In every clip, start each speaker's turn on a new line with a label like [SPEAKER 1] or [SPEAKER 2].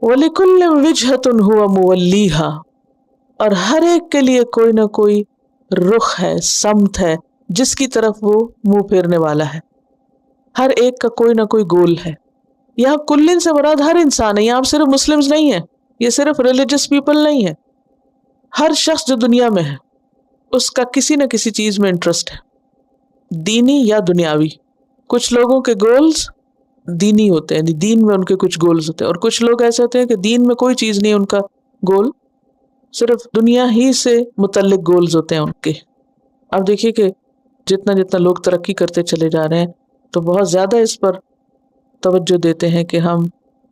[SPEAKER 1] وَلِكُلٍّ وِجْهَةٌ هُوَ مُوَلِّيهَا، اور ہر ایک کے لیے کوئی نہ کوئی رخ ہے، سمت ہے جس کی طرف وہ منہ پھیرنے والا ہے. ہر ایک کا کوئی نہ کوئی گول ہے. یہاں کلن سے مراد ہر انسان ہے. یہاں صرف مسلمز نہیں ہیں، یہ صرف ریلیجس پیپل نہیں ہے. ہر شخص جو دنیا میں ہے اس کا کسی نہ کسی چیز میں انٹرسٹ ہے، دینی یا دنیاوی. کچھ لوگوں کے گولز دینی ہوتے ہیں، دین میں ان کے کچھ گولز ہوتے ہیں، اور کچھ لوگ ایسے ہوتے ہیں کہ دین میں کوئی چیز نہیں ان کا گول، صرف دنیا ہی سے متعلق گولز ہوتے ہیں ان کے. اب دیکھیے کہ جتنا جتنا لوگ ترقی کرتے چلے جا رہے ہیں تو بہت زیادہ اس پر توجہ دیتے ہیں کہ ہم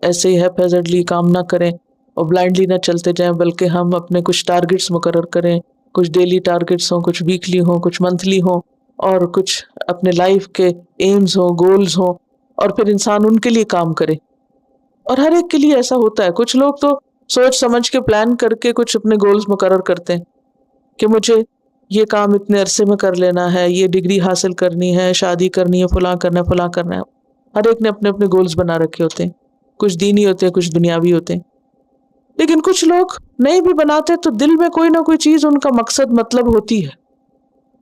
[SPEAKER 1] ایسے ہی ہیپیزڈلی کام نہ کریں اور بلائنڈلی نہ چلتے جائیں، بلکہ ہم اپنے کچھ ٹارگٹس مقرر کریں. کچھ ڈیلی ٹارگٹس ہوں، کچھ ویکلی ہوں، کچھ منتھلی ہوں، اور کچھ اپنے لائف کے ایمز ہوں، گولز ہوں، اور پھر انسان ان کے لیے کام کرے. اور ہر ایک کے لیے ایسا ہوتا ہے. کچھ لوگ تو سوچ سمجھ کے پلان کر کے کچھ اپنے گولز مقرر کرتے ہیں کہ مجھے یہ کام اتنے عرصے میں کر لینا ہے، یہ ڈگری حاصل کرنی ہے، شادی کرنی ہے، فلاں کرنا ہے، فلاں کرنا ہے. ہر ایک نے اپنے اپنے گولز بنا رکھے ہوتے ہیں، کچھ دینی ہوتے ہیں، کچھ دنیاوی ہوتے ہیں. لیکن کچھ لوگ نہیں بھی بناتے تو دل میں کوئی نہ کوئی چیز ان کا مقصد مطلب ہوتی ہے.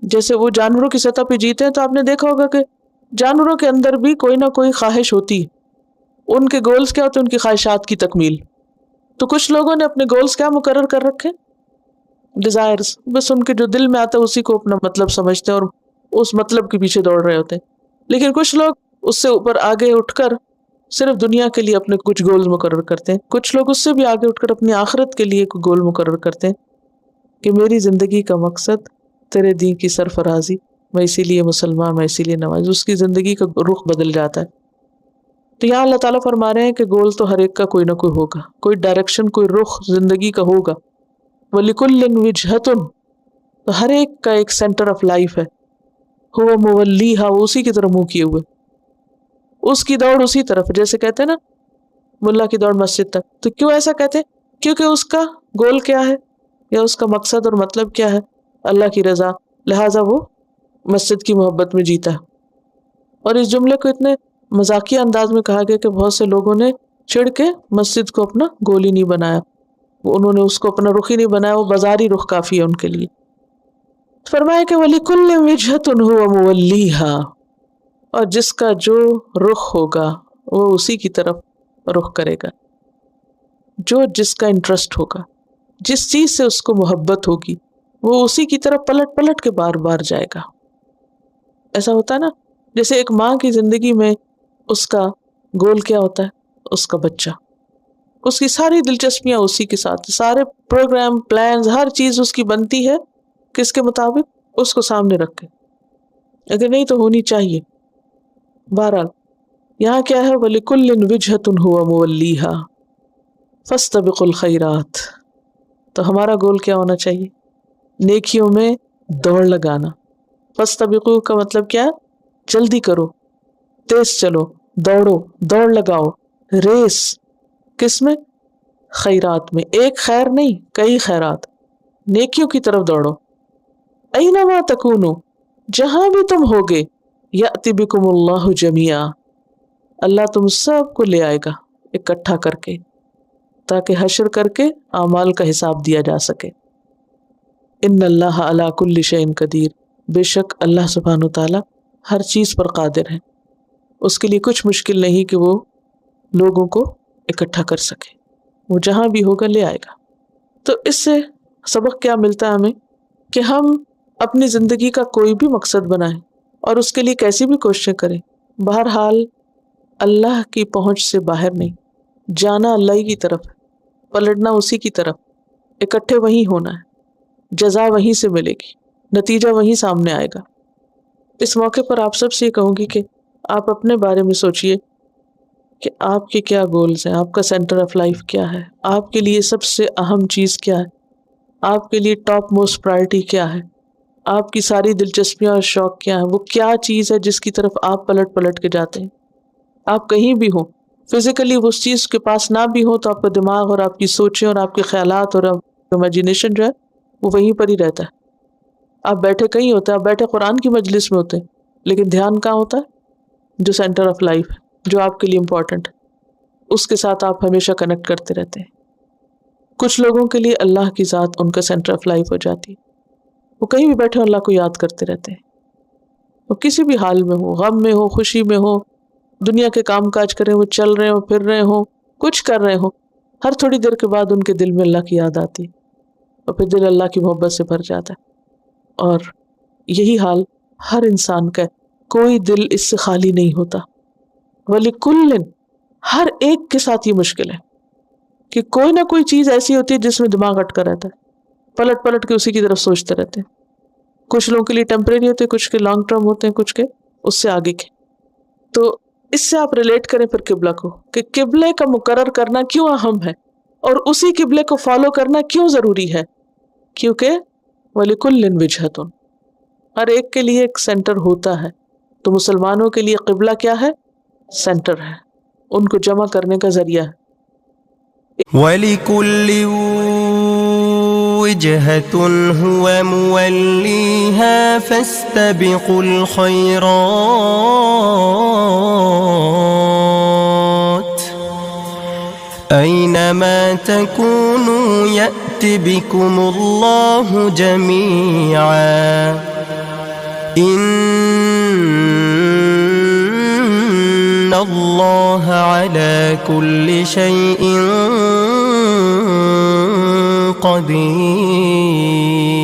[SPEAKER 1] جیسے وہ جانوروں کی سطح پہ جیتے ہیں تو آپ نے دیکھا ہوگا کہ جانوروں کے اندر بھی کوئی نہ کوئی خواہش ہوتی ہے. ان کے گولز کیا ہوتے ہیں؟ ان کی خواہشات کی تکمیل. تو کچھ لوگوں نے اپنے گولز کیا مقرر کر رکھے؟ ڈیزائرز. بس ان کے جو دل میں آتا ہے اسی کو اپنا مطلب سمجھتے ہیں اور اس مطلب کے پیچھے دوڑ رہے ہوتے ہیں. لیکن کچھ لوگ اس سے اوپر آگے اٹھ کر صرف دنیا کے لیے اپنے کچھ گولز مقرر کرتے ہیں. کچھ لوگ اس سے بھی آگے اٹھ کر اپنی آخرت کے لیے کوئی گول مقرر کرتے ہیں کہ میری زندگی کا مقصد تیرے دین کی سرفرازی، میں اسی لیے مسلمان، میں اسی لیے نماز. اس کی زندگی کا رخ بدل جاتا ہے. تو یہاں اللہ تعالیٰ فرما رہے ہیں کہ گول تو ہر ایک کا کوئی نہ کوئی ہوگا، کوئی ڈائریکشن، کوئی رخ زندگی کا ہوگا. وَلِكُلٍّ وِجْهَةٌ، تو ہر ایک کا ایک سینٹر آف لائف ہے. هُوَ مُوَلِّيهَا، وہ اسی کی طرف منہ کیے ہوئے، اس کی دوڑ اسی طرف. جیسے کہتے ہیں نا ملا کی دوڑ مسجد تک. تو کیوں ایسا کہتے ہیں؟ کیونکہ اس کا گول کیا ہے یا اس کا مقصد اور مطلب کیا ہے؟ اللہ کی رضا. لہٰذا وہ مسجد کی محبت میں جیتا ہے. اور اس جملے کو اتنے مذاقیہ انداز میں کہا گیا کہ بہت سے لوگوں نے چڑھ کے مسجد کو اپنا گول ہی نہیں بنایا، انہوں نے اس کو اپنا رخ ہی نہیں بنایا، وہ بازاری رخ کافی ہے ان کے لیے. فرمایا کہ وَلِكُلٍّ وِجْهَةٌ هُوَ مُوَلِّيهَا، اور جس کا جو رخ ہوگا وہ اسی کی طرف رخ کرے گا. جو جس کا انٹرسٹ ہوگا، جس چیز سے اس کو محبت ہوگی، وہ اسی کی طرف پلٹ پلٹ کے بار بار جائے گا. ایسا ہوتا ہے نا، جیسے ایک ماں کی زندگی میں اس کا گول کیا ہوتا ہے؟ اس کا بچہ. اس کی ساری دلچسپیاں اسی کے ساتھ، سارے پروگرام، پلانز، ہر چیز اس کی بنتی ہے کس کے مطابق؟ اس کو سامنے رکھ کے. اگر نہیں تو ہونی چاہیے. بہرحال یہاں کیا ہے؟ وَلِكُلٍّ وِجْهَةٌ هُوَ مُوَلِّيهَا فَاسْتَبِقُوا الْخَيْرَاتِ. تو ہمارا گول کیا ہونا چاہیے؟ نیکیوں میں دوڑ لگانا. فَاسْتَبِقُوا کا مطلب کیا ہے؟ جلدی کرو، تیز چلو، دوڑو، دوڑ لگاؤ، ریس. کس میں؟ خیرات میں. ایک خیر نہیں، کئی خیرات، نیکیوں کی طرف دوڑو. اینما تکونو، جہاں بھی تم ہوگے، یأتی بکم اللہ جمیعا، اللہ تم سب کو لے آئے گا اکٹھا کر کے، تاکہ حشر کر کے اعمال کا حساب دیا جا سکے. ان اللہ علی کل شیء قدیر، بے شک اللہ سبحانہ وتعالی ہر چیز پر قادر ہے. اس کے لیے کچھ مشکل نہیں کہ وہ لوگوں کو اکٹھا کر سکے. وہ جہاں بھی ہوگا لے آئے گا. تو اس سے سبق کیا ملتا ہے ہمیں؟ کہ ہم اپنی زندگی کا کوئی بھی مقصد بنائیں اور اس کے لیے کیسی بھی کوششیں کریں، بہرحال اللہ کی پہنچ سے باہر نہیں. جانا اللہ کی طرف ہے، پلٹنا اسی کی طرف، اکٹھے وہیں ہونا ہے، جزا وہیں سے ملے گی، نتیجہ وہیں سامنے آئے گا. اس موقع پر آپ سب سے یہ کہوں گی کہ آپ اپنے بارے میں سوچئے کہ آپ کے کیا گولز ہیں، آپ کا سینٹر آف لائف کیا ہے، آپ کے لیے سب سے اہم چیز کیا ہے، آپ کے لیے ٹاپ موسٹ پرائرٹی کیا ہے، آپ کی ساری دلچسپیاں اور شوق کیا ہیں، وہ کیا چیز ہے جس کی طرف آپ پلٹ پلٹ کے جاتے ہیں. آپ کہیں بھی ہوں، فزیکلی اس چیز کے پاس نہ بھی ہو تو آپ کا دماغ اور آپ کی سوچیں اور آپ کے خیالات اور امیجینیشن جو ہے وہ وہیں پر ہی رہتا ہے. آپ بیٹھے کہیں ہوتے ہیں، آپ بیٹھے قرآن کی مجلس میں ہوتے ہیں، لیکن دھیان کہاں ہوتا ہے؟ جو سینٹر آف لائف ہے، جو آپ کے لیے امپورٹنٹ ہے. اس کے ساتھ آپ ہمیشہ کنیکٹ کرتے رہتے ہیں. کچھ لوگوں کے لیے اللہ کی ذات ان کا سینٹر آف لائف ہو جاتی، وہ کہیں بھی بیٹھے اللہ کو یاد کرتے رہتے ہیں. وہ کسی بھی حال میں ہو، غم میں ہو، خوشی میں ہو، دنیا کے کام کاج کریں، وہ چل رہے ہوں، پھر رہے ہوں، کچھ کر رہے ہوں، ہر تھوڑی دیر کے بعد ان کے دل میں اللہ کی یاد آتی اور پھر دل اللہ کی محبت سے بھر جاتا ہے. اور یہی حال ہر انسان کا ہے، کوئی دل اس سے خالی نہیں ہوتا. وَلِكُلٍّ، ہر ایک کے ساتھ یہ مشکل ہے کہ کوئی نہ کوئی چیز ایسی ہوتی ہے جس میں دماغ اٹکا رہتا ہے، پلٹ پلٹ کے اسی کی طرف سوچتے رہتے ہیں. کچھ لوگوں کے لیے ٹیمپریری ہوتے ہیں، کچھ کے لانگ ٹرم ہوتے ہیں، کچھ کے اس سے آگے کے. تو اس سے آپ ریلیٹ کریں پھر قبلہ کو، کہ قبلے کا مقرر کرنا کیوں اہم ہے اور اسی قبلے کو فالو کرنا کیوں ضروری ہے. کیونکہ وَلِكُلٍّ وِجْهَةٌ، ہر ایک کے لیے ایک سینٹر ہوتا ہے. تو مسلمانوں کے لیے قبلہ کیا ہے؟ سینٹر ہے، ان کو جمع کرنے کا ذریعہ ہے.
[SPEAKER 2] وَلِكُلِّ وِجْهَةٌ هُوَ مُوَلِّيهَا فَاسْتَبِقُوا الْخَيْرَاتِ أَيْنَمَا تَكُونُوا يَأْتِ بِكُمُ اللَّهُ جَمِيعًا إِنَّ اللَّهَ عَلَى كُلِّ شَيْءٍ قَدِيرٌ.